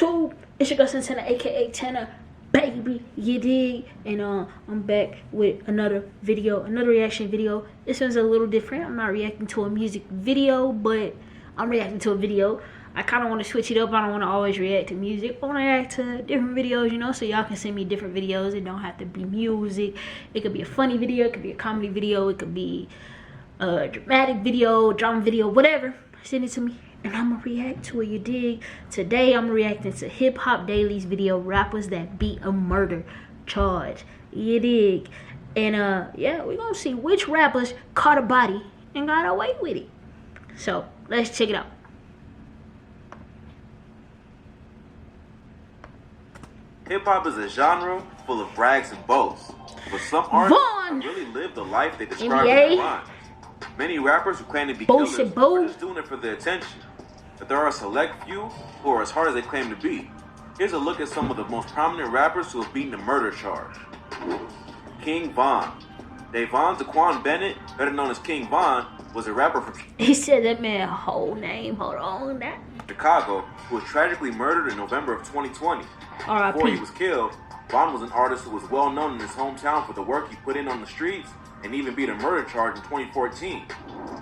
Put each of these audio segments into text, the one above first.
YouTube? It's your girl Santana, aka Tanner, baby, you dig? And I'm back with another video, another reaction video. This one's a little different. I'm not reacting to a music video, but I'm reacting to a video. I kind of want to switch it up. I don't want to always react to music. I want to react to different videos, you know, so y'all can send me different videos. It don't have to be music. It could be a funny video. It could be a comedy video. It could be a dramatic video, drama video, whatever. Send it to me and I'm gonna react to it, you dig? Today I'm reacting to Hip Hop Daily's video, rappers that beat a murder charge, you dig? And yeah, we're gonna see which rappers caught a body and got away with it. So let's check it out. Hip-hop is a genre full of brags and boasts, but some artists really live the life they describe in their rhymes. Many rappers who claim to be killers are just doing it for the attention, but there are a select few who are as hard as they claim to be. Here's a look at some of the most prominent rappers who have beaten a murder charge. King Von. Davon Daquan Bennett, better known as King Von, was a rapper from He said that man's whole name, hold on that. Chicago, who was tragically murdered in November of 2020. Before he was killed, Von was an artist who was well known in his hometown for the work he put in on the streets and even beat a murder charge in 2014.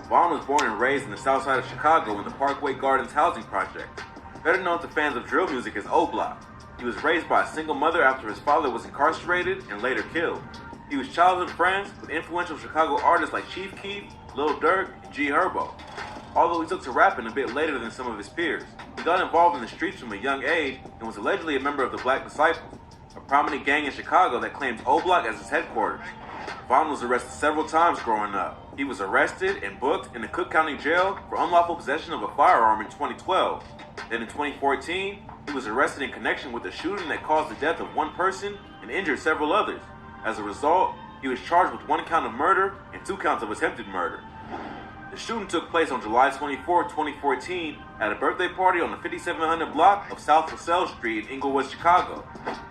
Von was born and raised in the south side of Chicago in the Parkway Gardens housing project, better known to fans of drill music as O-Block. He was raised by a single mother after his father was incarcerated and later killed. He was childhood friends with influential Chicago artists like Chief Keef, Lil Durk, and G Herbo. Although he took to rapping a bit later than some of his peers, he got involved in the streets from a young age and was allegedly a member of the Black Disciples, a prominent gang in Chicago that claims O-Block as its headquarters. Von was arrested several times growing up. He was arrested and booked in the Cook County Jail for unlawful possession of a firearm in 2012. Then in 2014, he was arrested in connection with a shooting that caused the death of one person and injured several others. As a result, he was charged with 1 count of murder and 2 counts of attempted murder. The shooting took place on July 24, 2014 at a birthday party on the 5700 block of South LaSalle Street in Inglewood, Chicago.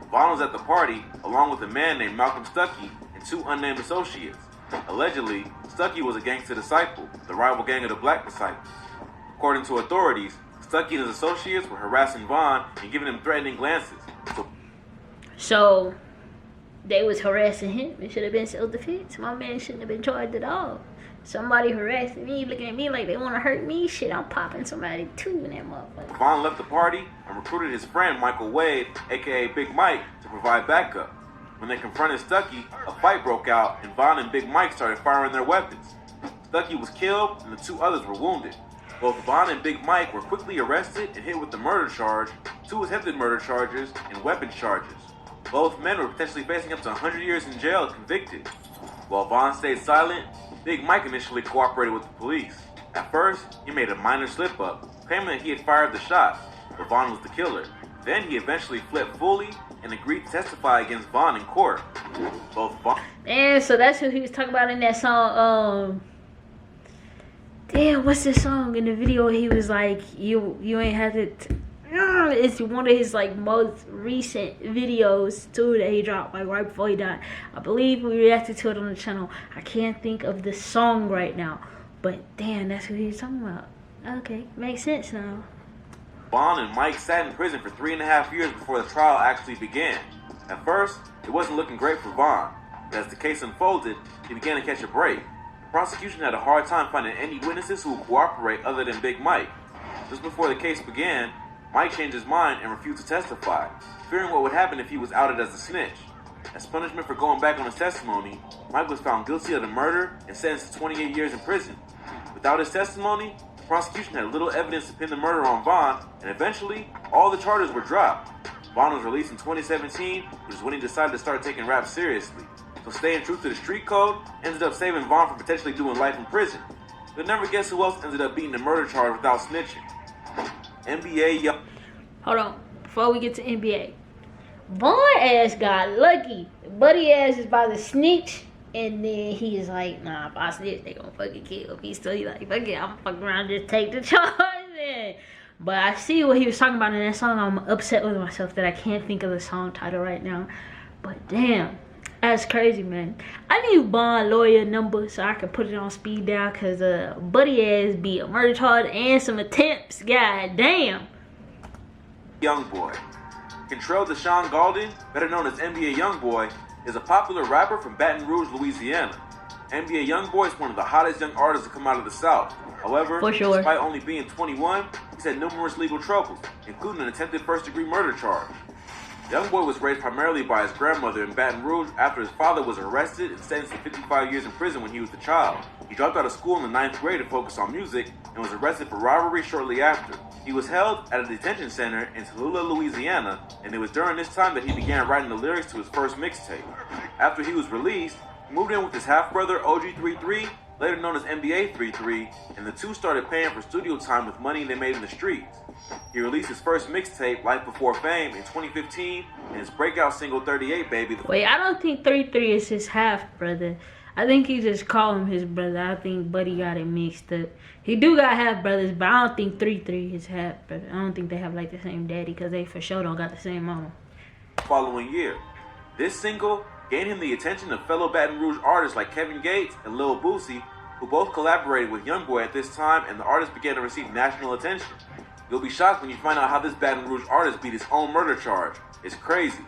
Von was at the party along with a man named Malcolm Stuckey and 2 unnamed associates. Allegedly, Stuckey was a gangster disciple, the rival gang of the Black Disciples. According to authorities, Stuckey and his associates were harassing Von and giving him threatening glances. So they was harassing him. It should have been self-defense. My man shouldn't have been charged at all. Somebody harassing me, looking at me like they want to hurt me. Shit, I'm popping somebody too in that motherfucker. Von left the party and recruited his friend Michael Wade, aka Big Mike, to provide backup. When they confronted Stuckey, a fight broke out and Von and Big Mike started firing their weapons. Stuckey was killed and the 2 others were wounded. Both Von and Big Mike were quickly arrested and hit with the murder charge, 2 attempted murder charges, and weapons charges. Both men were potentially facing up to 100 years in jail if convicted. While Von stayed silent, Big Mike initially cooperated with the police. At first, he made a minor slip-up, claiming that he had fired the shots, but Von was the killer. Then he eventually flipped fully and agreed to testify against Von in court. Both Von... And so that's who he was talking about in that song, damn, what's the song in the video? He was like, you ain't had to... It's one of his like most recent videos too that he dropped like right before he died. I believe we reacted to it on the channel. I can't think of the song right now, but damn, that's what he was talking about. Okay, makes sense now. Von and Mike sat in prison for 3.5 years before the trial actually began. At first, it wasn't looking great for Von, but as the case unfolded, he began to catch a break. The prosecution had a hard time finding any witnesses who would cooperate other than Big Mike. Just before the case began, Mike changed his mind and refused to testify, fearing what would happen if he was outed as a snitch. As punishment for going back on his testimony, Mike was found guilty of the murder and sentenced to 28 years in prison. Without his testimony, the prosecution had little evidence to pin the murder on Von, and eventually, all the charges were dropped. Von was released in 2017, which is when he decided to start taking rap seriously. So staying true to the street code ended up saving Von from potentially doing life in prison. You'll never guess who else ended up beating the murder charge without snitching. NBA young. Hold on, before we get to NBA, Von ass got lucky. Buddy ass is about to snitch, and then he is like, nah, if I snitch, they gonna fucking kill me. So he like, fuck it, I'm fucking around, just take the charge. Man. But I see what he was talking about in that song. I'm upset with myself that I can't think of the song title right now. But damn, that's crazy, man. I need Von lawyer number so I can put it on speed dial, cause buddy ass be a murder charge and some attempts. God damn. Youngboy. Kentrell Deshaun Gaulden, better known as NBA Youngboy, is a popular rapper from Baton Rouge, Louisiana. NBA Youngboy is one of the hottest young artists to come out of the South. However, despite only being 21, he's had numerous legal troubles, including an attempted first-degree murder charge. Youngboy was raised primarily by his grandmother in Baton Rouge after his father was arrested and sentenced to 55 years in prison when he was a child. He dropped out of school in the 9th grade to focus on music and was arrested for robbery shortly after. He was held at a detention center in Tallulah, Louisiana, and it was during this time that he began writing the lyrics to his first mixtape. After he was released, he moved in with his half-brother OG33, later known as NBA 33, and the two started paying for studio time with money they made in the streets. He released his first mixtape, Life Before Fame, in 2015, and his breakout single 38 Baby. Wait, I don't think 33 is his half-brother. I think he just called him his brother. I think Buddy got it mixed up. He do got half-brothers, but I don't think 33 is half-brother. I don't think they have like the same daddy, because they for sure don't got the same mama. Following year, this single gained him the attention of fellow Baton Rouge artists like Kevin Gates and Lil Boosie, who both collaborated with Youngboy at this time, and the artist began to receive national attention. You'll be shocked when you find out how this Baton Rouge artist beat his own murder charge. It's crazy.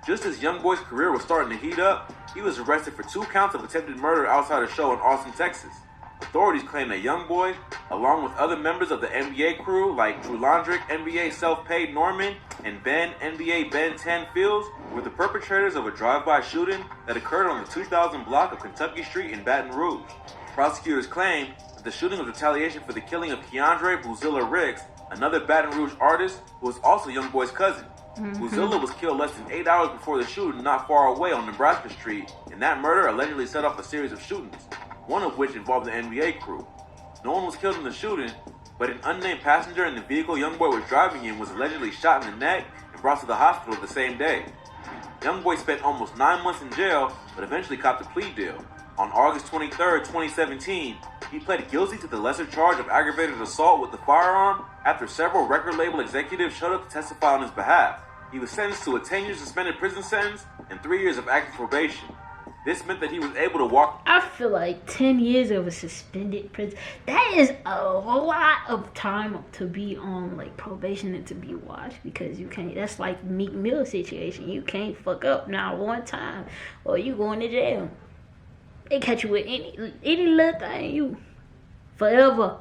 Just as Youngboy's career was starting to heat up, he was arrested for 2 counts of attempted murder outside a show in Austin, Texas. Authorities claim that Youngboy, along with other members of the NBA crew like Drew Londrick, NBA self-paid Norman, and Ben, NBA Ben 10 Fields, were the perpetrators of a drive-by shooting that occurred on the 2000 block of Kentucky Street in Baton Rouge. Prosecutors claim that the shooting was retaliation for the killing of Keandre Boozilla Ricks, another Baton Rouge artist who was also Youngboy's cousin. Boozilla was killed less than 8 hours before the shooting not far away on Nebraska Street, and that murder allegedly set off a series of shootings, one of which involved the NBA crew. No one was killed in the shooting, but an unnamed passenger in the vehicle Youngboy was driving in was allegedly shot in the neck and brought to the hospital the same day. Youngboy spent almost 9 months in jail, but eventually copped a plea deal. On August 23, 2017, he pled guilty to the lesser charge of aggravated assault with a firearm after several record label executives showed up to testify on his behalf. He was sentenced to a 10-year suspended prison sentence and 3 years of active probation. This meant that he was able to walk. I feel like 10 years of a suspended prison, that is a lot of time to be on like probation and to be watched, because you can't, that's like Meek Mill situation. You can't fuck up now one time or you going to jail. They catch you with any little thing, you forever.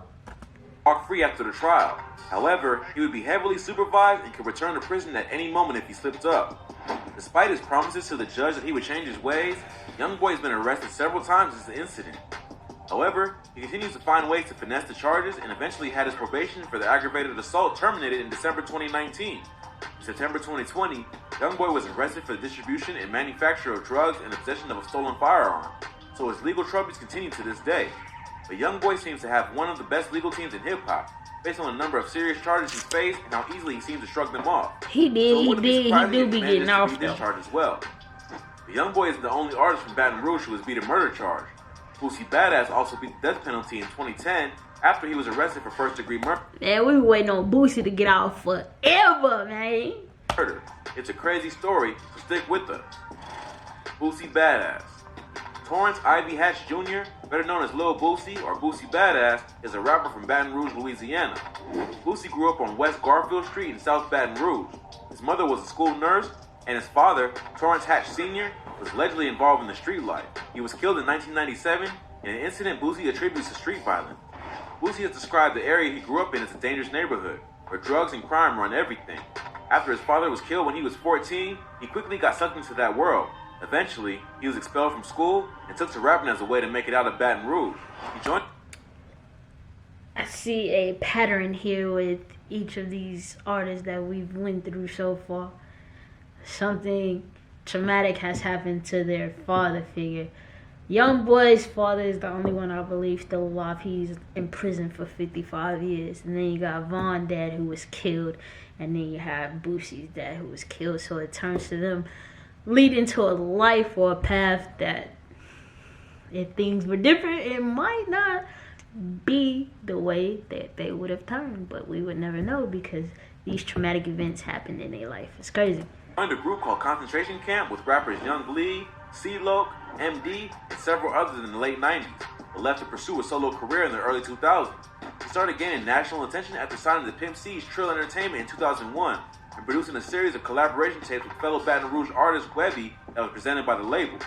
Walk free after the trial. However, he would be heavily supervised and could return to prison at any moment if he slipped up. Despite his promises to the judge that he would change his ways, Youngboy has been arrested several times since the incident. However, he continues to find ways to finesse the charges and eventually had his probation for the aggravated assault terminated in December 2019. In September 2020, Youngboy was arrested for the distribution and manufacture of drugs and the possession of a stolen firearm, so his legal troubles continue to this day. But Youngboy seems to have one of the best legal teams in hip-hop, based on the number of serious charges he's faced and how easily he seems to shrug them off. He do be getting off this charge as well. The Youngboy is the only artist from Baton Rouge who has beat a murder charge. Boosie Badass also beat the death penalty in 2010 after he was arrested for first-degree murder. Man, we waiting on Boosie to get out forever, man. It's a crazy story, so stick with us. Boosie Badass. Torrance Ivy Hatch Jr., better known as Lil Boosie or Boosie Badass, is a rapper from Baton Rouge, Louisiana. Boosie grew up on West Garfield Street in South Baton Rouge. His mother was a school nurse, and his father, Torrance Hatch Sr., was allegedly involved in the street life. He was killed in 1997 in an incident Boosie attributes to street violence. Boosie has described the area he grew up in as a dangerous neighborhood, where drugs and crime run everything. After his father was killed when he was 14, he quickly got sucked into that world. Eventually, he was expelled from school and took to rapping as a way to make it out of Baton Rouge. He joined. I see a pattern here with each of these artists that we've went through so far. Something traumatic has happened to their father figure. Youngboy's father is the only one I believe still alive. He's in prison for 55 years. And then you got Von's dad who was killed. And then you have Boosie's dad who was killed. So it turns to them lead into a life or a path that, if things were different, it might not be the way that they would have turned. But we would never know because these traumatic events happened in their life. It's crazy. Joined a group called Concentration Camp with rappers Young Bleed, C-Loc, MD, and several others in the late 90s, but left to pursue a solo career in the early 2000s. He started gaining national attention after signing to Pimp C's Trill Entertainment in 2001 and producing a series of collaboration tapes with fellow Baton Rouge artist Webby that was presented by the label.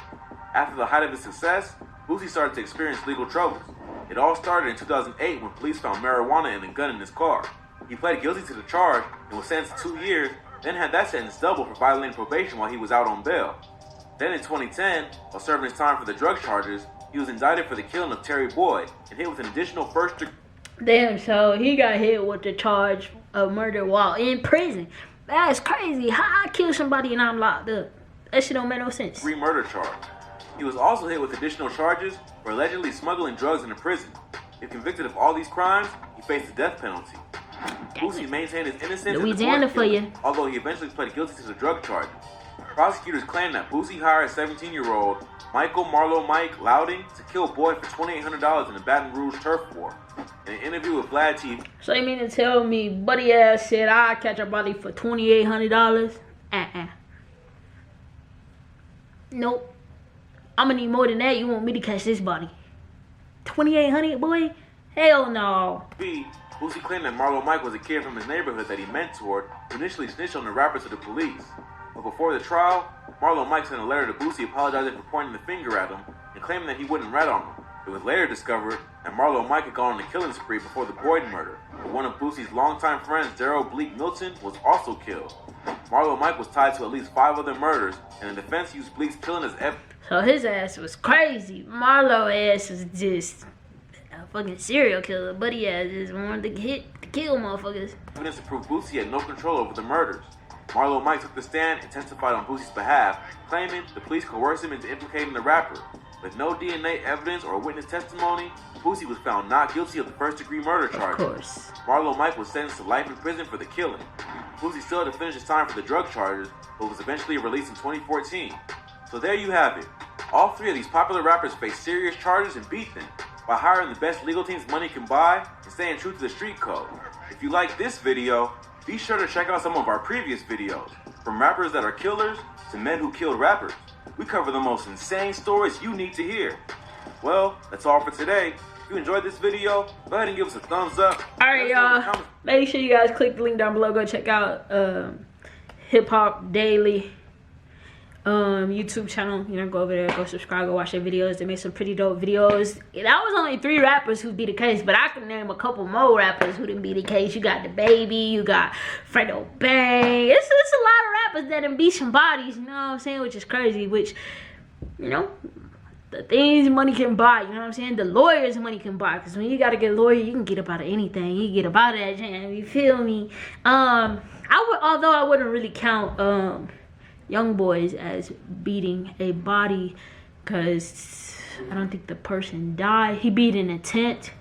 After the height of his success, Boosie started to experience legal troubles. It all started in 2008 when police found marijuana and a gun in his car. He pled guilty to the charge and was sentenced to 2 years, then had that sentence doubled for violating probation while he was out on bail. Then in 2010, while serving his time for the drug charges, he was indicted for the killing of Terry Boyd and hit with an additional first degree. Damn, so he got hit with the charge of murder while in prison. That's crazy. How I kill somebody and I'm locked up? That shit don't make no sense. Murder charge. He was also hit with additional charges for allegedly smuggling drugs into prison. If convicted of all these crimes, he faced the death penalty. Boosie maintained his innocence, Louisiana for you. Although he eventually pled guilty to the drug charges. Prosecutors claim that Boosie hired 17-year-old Michael Marlowe Mike Louding to kill Boyd for $2,800 in the Baton Rouge turf war. In an interview with Vlad TV. So you mean to tell me buddy ass said I'll catch a body for $2,800? Nope. I'm gonna need more than that. You want me to catch this body? $2,800, boy? Hell no. Boosie claimed that Marlowe Mike was a kid from his neighborhood that he mentored who initially snitched on the rapper to the police. But before the trial, Marlowe Mike sent a letter to Boosie apologizing for pointing the finger at him and claiming that he wouldn't rat on him. It was later discovered that Marlowe Mike had gone on a killing spree before the Boyd murder, but one of Boosie's longtime friends, Daryl Bleak Milton, was also killed. Marlowe Mike was tied to at least 5 other murders, and the defense used Bleak's killing as evidence. So his ass was crazy. Marlowe ass was just a fucking serial killer. Buddy ass just wanted to kill motherfuckers. Evidence to prove Boosie had no control over the murders. Marlowe Mike took the stand and testified on Boosie's behalf, claiming the police coerced him into implicating the rapper. With no DNA evidence or witness testimony, Boosie was found not guilty of the first-degree murder charges. Of course. Marlowe Mike was sentenced to life in prison for the killing. Boosie still had to finish his time for the drug charges, but was eventually released in 2014. So there you have it. All 3 of these popular rappers faced serious charges and beat them by hiring the best legal teams money can buy and staying true to the street code. If you like this video, be sure to check out some of our previous videos, from rappers that are killers to men who killed rappers. We cover the most insane stories you need to hear. Well, that's all for today. If you enjoyed this video, go ahead and give us a thumbs up. Alright, y'all. Make sure you guys click the link down below. Go check out Hip Hop Daily YouTube channel. You know, go over there, go subscribe, go watch their videos. They make some pretty dope videos. That was only 3 rappers who beat the case, but I can name a couple more rappers who didn't beat the case. You got the Baby, you got Fredo Bang. It's a lot of rappers that done beat some bodies, you know what I'm saying, which is crazy, which, you know, the things money can buy, you know what I'm saying, the lawyers money can buy, because when you gotta get a lawyer, you can get up out of anything. You get up out of that jam, you feel me? Although I wouldn't really count young boys as beating a body, because I don't think the person died. He beat an attempt,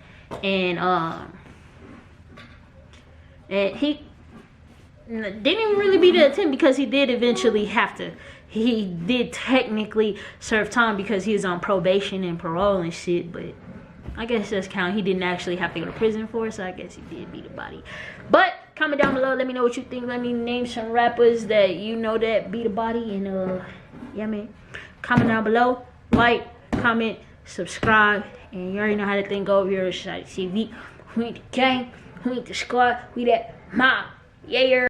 and he didn't even really beat an attempt, because he did eventually have to. He did technically serve time because he was on probation and parole and shit, but I guess that's count. He didn't actually have to go to prison for it, so I guess he did beat a body. But comment down below, let me know what you think. Let me name some rappers that you know that beat a body, and yeah, man. Comment down below, like, comment, subscribe, and you already know how to think over here. Shot TV. We the gang, we the squad, we that mob. Yeah.